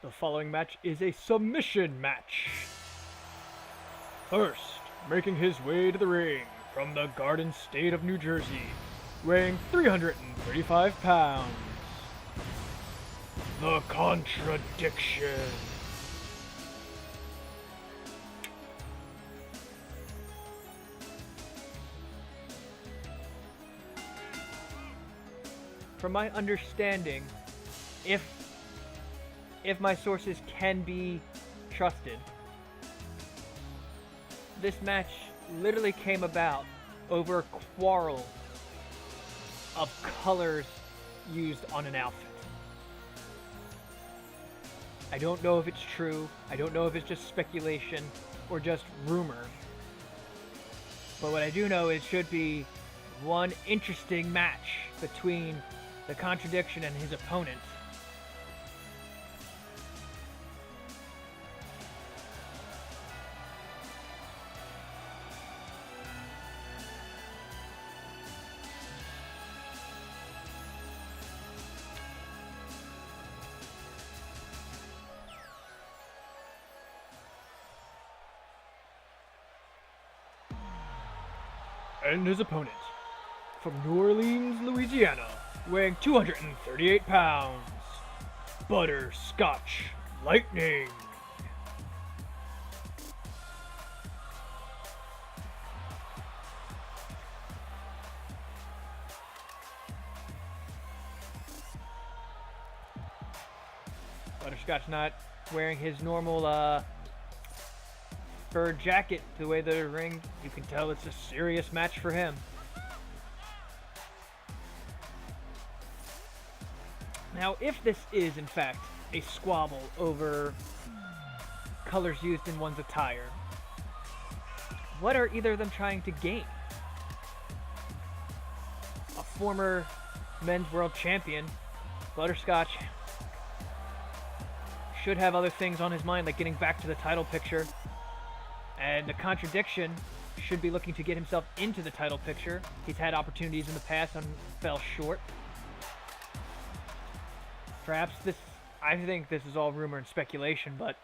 The following match is a submission match. First, making his way to the ring from the Garden State of New Jersey, weighing 335 pounds, the Contradiction. From my understanding, if my sources can be trusted, this match literally came about over a quarrel of colors used on an outfit. I don't know if it's true, I don't know if it's just speculation or just rumor, but what I do know is it should be one interesting match between the Contradiction and his opponent. And his opponent, from New Orleans, Louisiana, weighing 238 pounds, Butterscotch Lightning. Butterscotch not wearing his normal fur jacket the way the ring. You can tell it's a serious match for him. Now, if this is in fact a squabble over colors used in one's attire, what are either of them trying to gain? A former men's world champion, Butterscotch, should have other things on his mind, like getting back to the title picture. And the Contradiction should be looking to get himself into the title picture. He's had opportunities in the past and fell short. Perhaps I think this is all rumor and speculation, but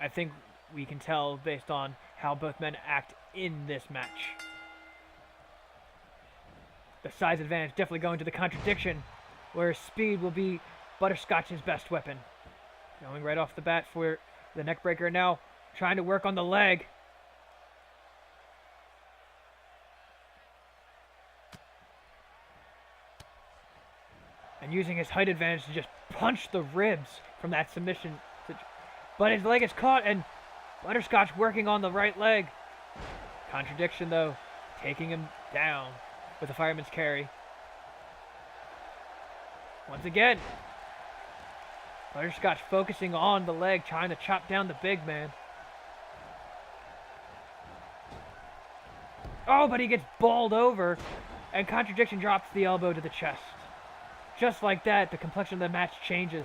I think we can tell based on how both men act in this match. The size advantage definitely going to the Contradiction, where speed will be Butterscotch's best weapon. Going right off the bat for the neck breaker now. Trying to work on the leg. And using his height advantage to just punch the ribs from that submission. But his leg is caught, and Butterscotch working on the right leg. Contradiction, though, taking him down with a fireman's carry. Once again, Butterscotch focusing on the leg, trying to chop down the big man. Oh, but he gets bowled over, and Contradiction drops the elbow to the chest. Just like that, the complexion of the match changes.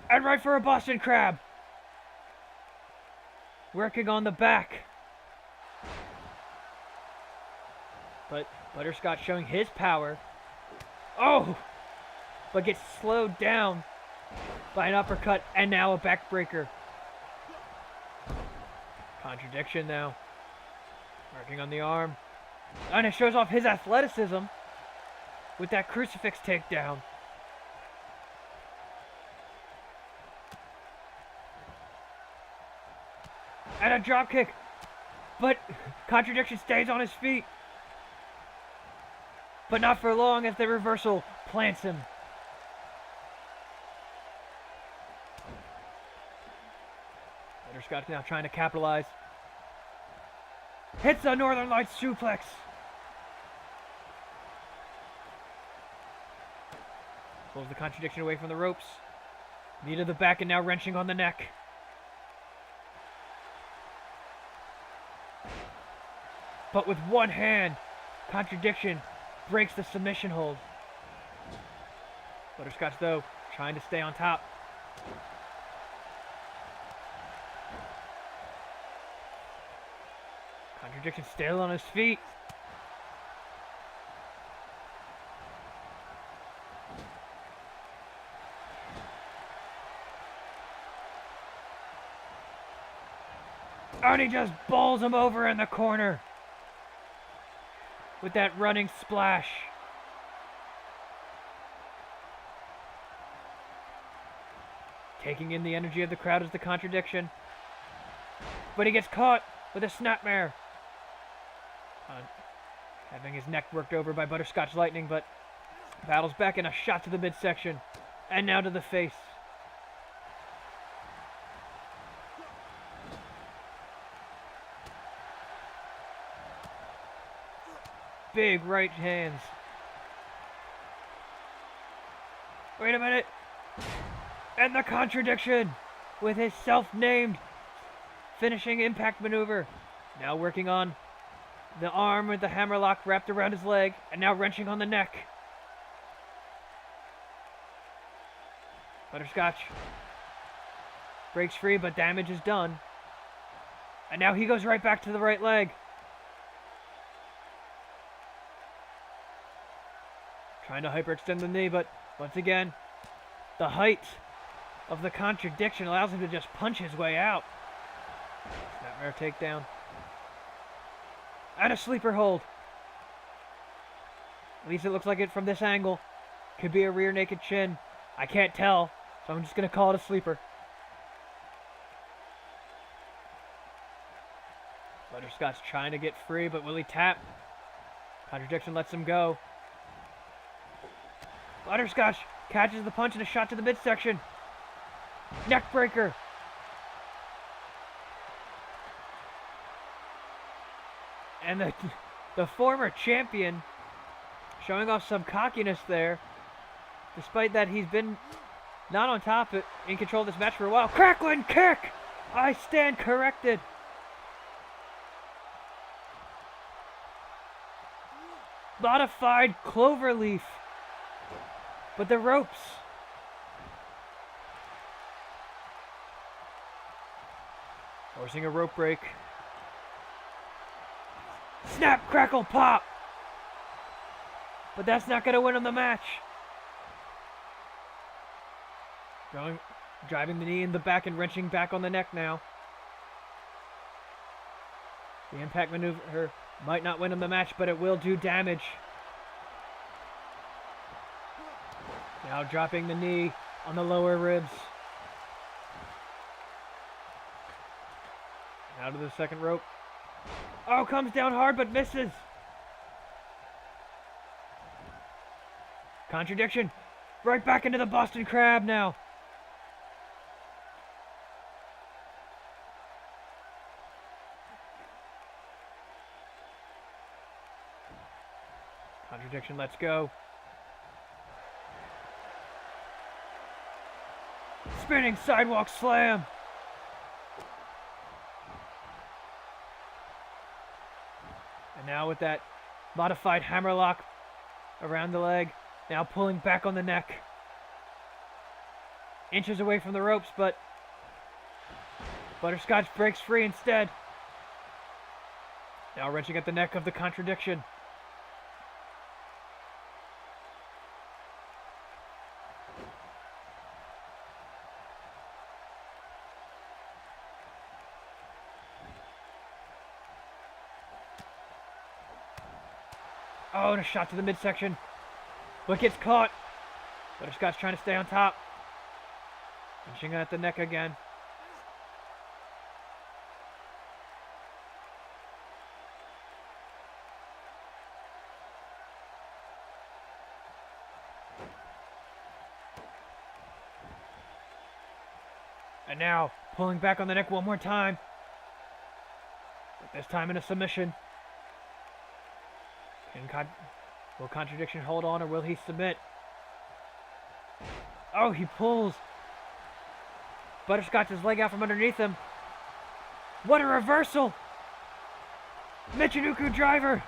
And right for a Boston Crab. Working on the back. But Butterscotch showing his power. Oh! But gets slowed down by an uppercut and now a backbreaker. Contradiction now. Working on the arm. And it shows off his athleticism with that crucifix takedown. And a drop kick. But Contradiction stays on his feet. But not for long, as the reversal plants him. Butterscotch now trying to capitalize. Hits a Northern Lights suplex. Pulls the Contradiction away from the ropes. Knee to the back and now wrenching on the neck. But with one hand, Contradiction breaks the submission hold. Butterscotch, though, trying to stay on top. Contradiction still on his feet. and he just bowls him over in the corner with that running splash. Taking in the energy of the crowd is the Contradiction. But he gets caught with a snapmare. Having his neck worked over by Butterscotch Lightning, but battles back in a shot to the midsection. And now to the face. Big right hands. Wait a minute. And the Contradiction with his self-named finishing impact maneuver. Now working on the arm with the hammerlock wrapped around his leg, and now wrenching on the neck. Butterscotch breaks free, but damage is done. And now he goes right back to the right leg. Trying to hyperextend the knee, but once again, the height of the Contradiction allows him to just punch his way out. Snapmare takedown. And a sleeper hold. At least it looks like it from this angle. Could be a rear naked chin. I can't tell, so I'm just going to call it a sleeper. Butterscotch trying to get free, but will he tap? Contradiction lets him go. Butterscotch catches the punch and a shot to the midsection. Neckbreaker. And the former champion showing off some cockiness there. Despite that, he's been not on top, but in control of this match for a while. Crackling kick! I stand corrected. Modified cloverleaf. But the ropes. Forcing a rope break. Snap, crackle, pop! But that's not going to win him the match. Driving the knee in the back and wrenching back on the neck now. The impact maneuver might not win him the match, but it will do damage. Now dropping the knee on the lower ribs. Now to the second rope. Oh, comes down hard but misses. Contradiction. Right back into the Boston Crab now. Contradiction lets go. Spinning sidewalk slam. And now with that modified hammerlock around the leg, now pulling back on the neck. Inches away from the ropes, but Butterscotch breaks free instead. Now wrenching at the neck of the Contradiction. Oh, and a shot to the midsection. But gets caught. Butterscotch trying to stay on top. Punching at the neck again. And now, pulling back on the neck one more time. But this time in a submission. Will Contradiction hold on or will he submit? Oh, he pulls Butterscotch's leg out from underneath him. What a reversal! Michinoku driver!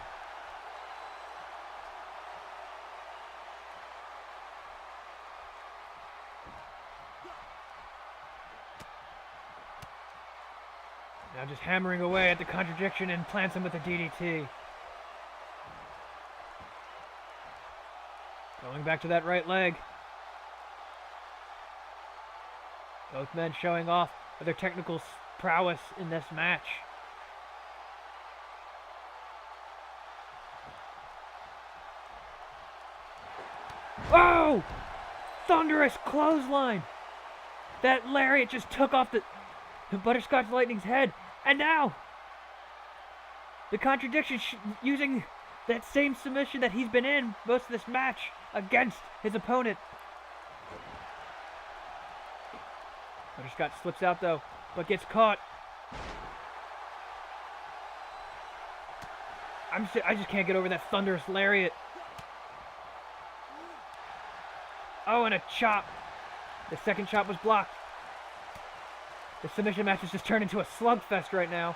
Now just hammering away at the Contradiction and plants him with a DDT. Going back to that right leg. Both men showing off their technical prowess in this match. Oh! Thunderous clothesline! That lariat just took off the Butterscotch Lightning's head. And now, the Contradiction using that same submission that he's been in most of this match against his opponent. Butterscotch slips out though, but gets caught. I just can't get over that thunderous lariat. Oh, and a chop. The second chop was blocked. The submission match has just turned into a slugfest right now.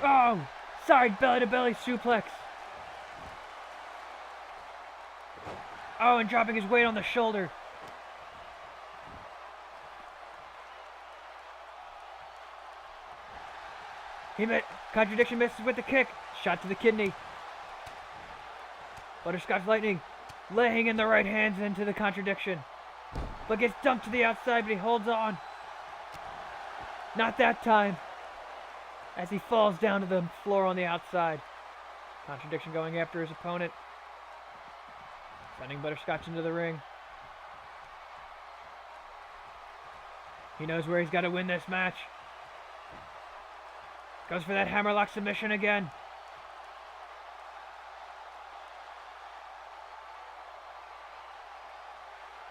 Oh, side belly-to-belly suplex. Oh, and dropping his weight on the shoulder. Contradiction misses with the kick. Shot to the kidney. Butterscotch Lightning laying in the right hands into the Contradiction. But gets dumped to the outside, but he holds on. Not that time. As he falls down to the floor on the outside. Contradiction going after his opponent. Sending Butterscotch into the ring. He knows where he's got to win this match. Goes for that hammerlock submission again.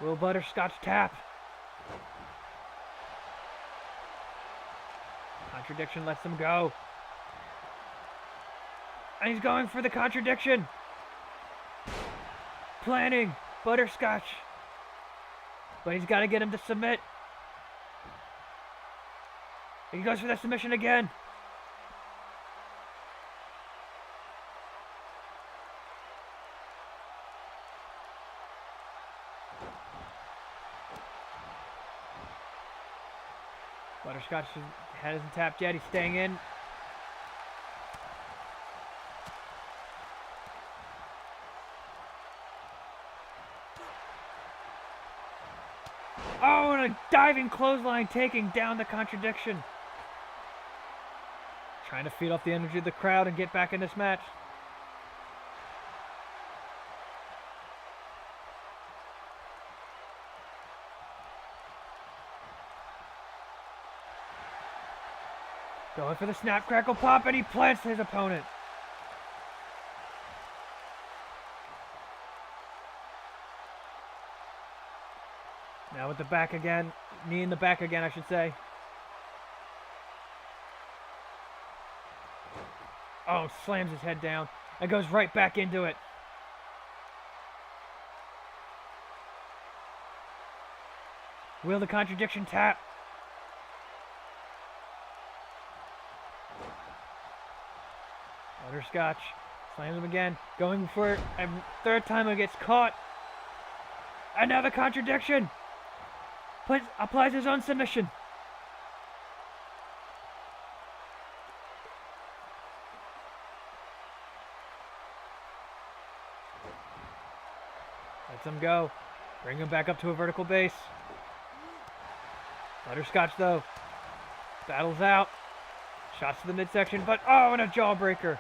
Will Butterscotch tap? Contradiction lets him go. And he's going for the Contradiction. Planning Butterscotch. But he's got to get him to submit. He goes for that submission again. Butterscotch hasn't tapped yet. He's staying in. Oh, and a diving clothesline taking down the Contradiction. Trying to feed off the energy of the crowd and get back in this match. Going for the snap, crackle, pop, and he plants his opponent. Now with the back again. Knee in the back again, I should say. Oh, slams his head down and goes right back into it. Will the Contradiction tap? Butterscotch slams him again, going for it. A third time it gets caught. And now the Contradiction applies his own submission. Lets him go. Bring him back up to a vertical base. Butterscotch, though, battles out. Shots to the midsection, but oh, and a jawbreaker.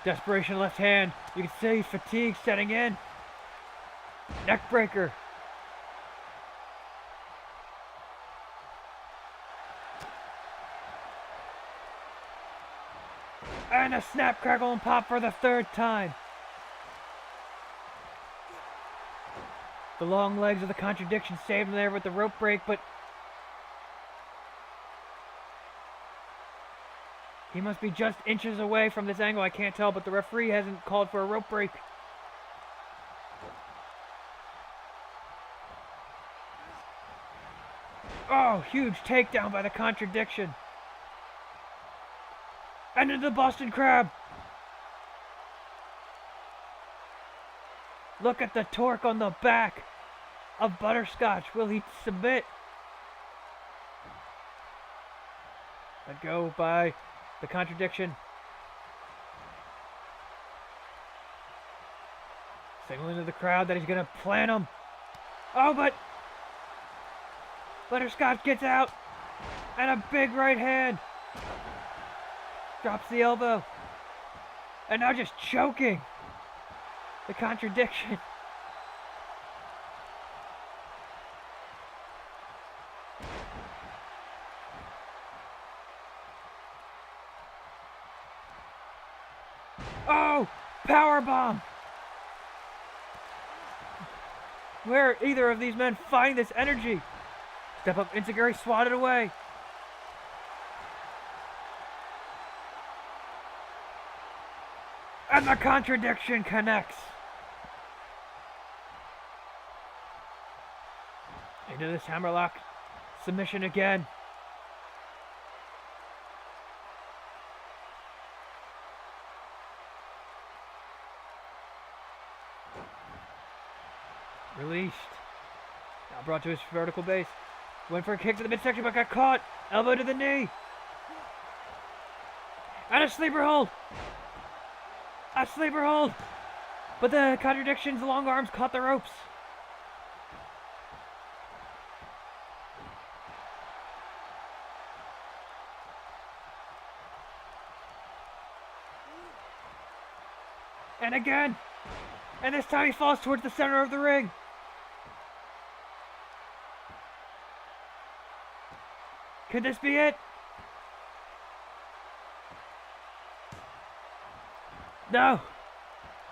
Desperation left hand. You can see fatigue setting in. Neckbreaker. And a snap, crackle, and pop for the third time. The long legs of the Contradiction saved him there with the rope break, but he must be just inches away from this angle. I can't tell, but the referee hasn't called for a rope break. Oh, huge takedown by the Contradiction. And into the Boston Crab. Look at the torque on the back of Butterscotch. Will he submit? Let go by the Contradiction. Signaling to the crowd that he's going to plant him. Oh, but Butterscotch gets out. And a big right hand. Drops the elbow. And now just choking. The contradiction. Oh! Powerbomb! Where either of these men find this energy? Step up, Insiguri, swatted away. And the contradiction connects. Into this hammerlock submission again. Released. Now brought to his vertical base. Went for a kick to the midsection but got caught. Elbow to the knee. And a sleeper hold. A sleeper hold. But the contradiction's long arms caught the ropes. And again. And this time he falls towards the center of the ring. Could this be it? No!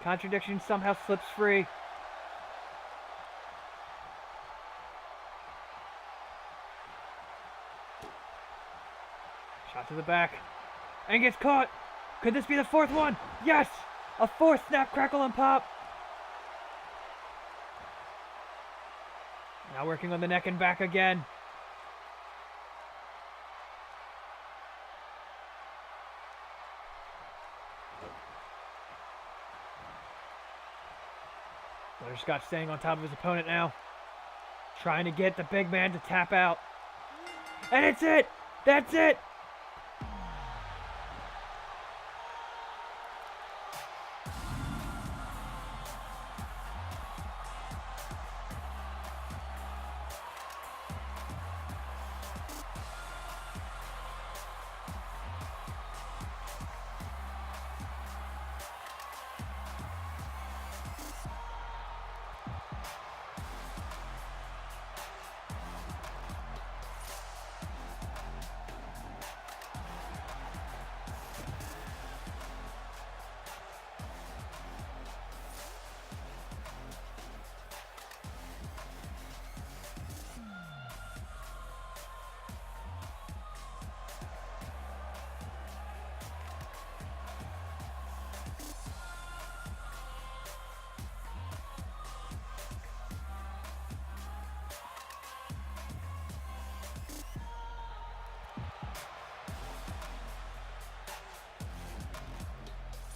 Contradiction somehow slips free. Shot to the back. And gets caught. Could this be the fourth one? Yes! A fourth snap, crackle, and pop. Now working on the neck and back again. Butterscotch staying on top of his opponent now. Trying to get the big man to tap out. And it's it! That's it!